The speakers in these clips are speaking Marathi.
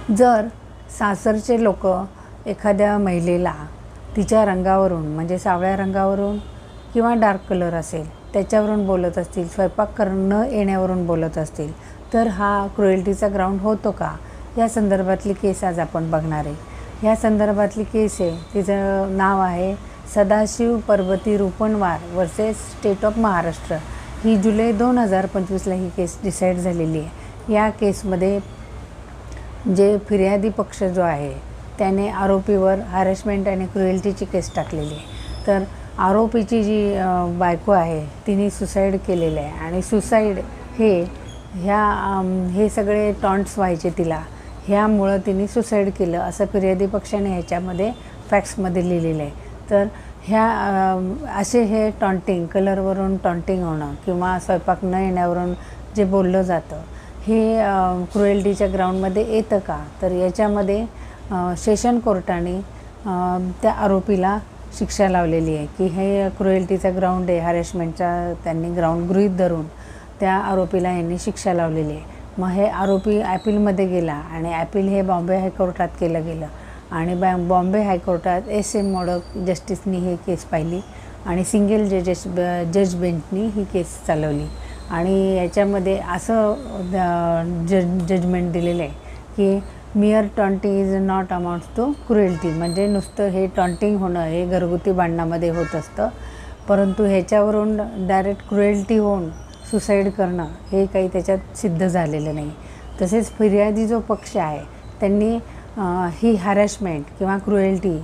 जर सासरचे लोक एखाद्या महिलेला तिच्या रंगावरून म्हणजे सावळ्या रंगावरून किंवा डार्क कलर असेल त्याच्यावरून बोलत असतील, स्वयंपाक करणं येण्यावरून बोलत असतील, तर हा क्रुएल्टीचा ग्राउंड होतो का, या संदर्भातली केस आज आपण बघणार आहे। या संदर्भातली केस आहे, तिचं नाव आहे Sadashiv Parvati Rupanwar versus state of Maharashtra. ही जुलै 2025ला ही केस डिसाईड झालेली आहे। या केसमध्ये जे फिर्यादी पक्ष जो आहे त्याने आरोपीवर हॅरेसमेंट आणि क्रुएल्टीची केस टाकलेली आहे। तर आरोपीची जी बायको आहे तिने सुसाईड केलेलं आहे आणि सुसाईड हे सगळे टॉन्ट्स व्हायचे तिला, ह्यामुळं तिने सुसाईड केलं असं फिर्यादी पक्षाने ह्याच्यामध्ये फॅक्ट्समध्ये लिहिलेलं आहे। तर असे हे टॉन्टिंग, कलरवरून टॉन्टिंग होणं किंवा स्वयंपाक न येण्यावरून जे बोललं जातं हे क्रुएल्टीच्या ग्राउंडमध्ये येतं का, तर याच्यामध्ये सेशन कोर्टाने त्या आरोपीला शिक्षा लावलेली आहे की हे क्रुएल्टीचा ग्राउंड आहे, हॅरेसमेंटचा त्यांनी ग्राउंड गृहीत धरून त्या आरोपीला यांनी शिक्षा लावलेली आहे। मग हे आरोपी ॲपीलमध्ये गेला आणि ॲपील हे बॉम्बे हायकोर्टात केलं गेलं आणि बॉम्बे हायकोर्टात एस.एम. मोडक जस्टिसनी ही केस पाहिली आणि सिंगल जज बेंचनी ही केस चालवली आणि याच्यामध्ये असं जजमेंट दिलेलं आहे की mere taunting is not amounts to cruelty, म्हणजे नुसतं हे टॉन्टिंग होणं हे घरगुती भांडणामध्ये होत असतं, परंतु ह्याच्यावरून डायरेक्ट क्रुएल्टी होऊन सुसाईड करणं हे काही त्याच्यात सिद्ध झालेलं नाही। तसेच फिर्यादी जो पक्ष आहे त्यांनी ही हॅरेसमेंट किंवा क्रुएल्टी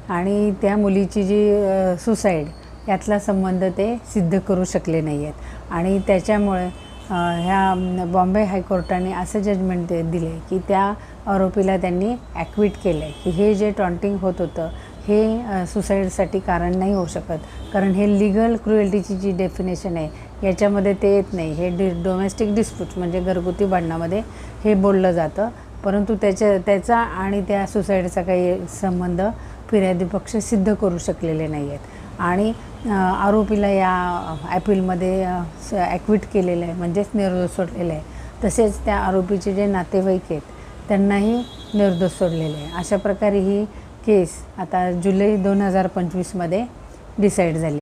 आणि त्या मुलीची जी सुसाईड यातला संबंध ते सिद्ध करू शकले नाही आहेत आणि त्याच्यामुळे ह्या बॉम्बे हायकोर्टाने असं जजमेंट दिले की त्या आरोपीला त्यांनी ॲक्विट केलं आहे की हे जे टॉन्टिंग होत होतं हे सुसाईडसाठी कारण नाही होऊ शकत, कारण हे लिगल क्रुएल्टीची जी डेफिनेशन आहे याच्यामध्ये ते येत नाही। हे डोमेस्टिक डिस्प्यूट्स म्हणजे घरगुती भांडणामध्ये हे बोललं जातं, परंतु त्याचा आणि त्या सुसाईडचा काही संबंध फिर्यादी पक्ष सिद्ध करू शकलेले नाही आहेत आणि आरोपीला या ॲपीलमध्ये ॲक्विट केलेलं आहे म्हणजेच निर्दोष सोडलेलं आहे। तसेच त्या आरोपीचे जे नातेवाईक आहेत त्यांनाही निर्दोष सोडलेलं आहे। अशा प्रकारे ही केस आता जुलै 2025मध्ये डिसाईड झाली।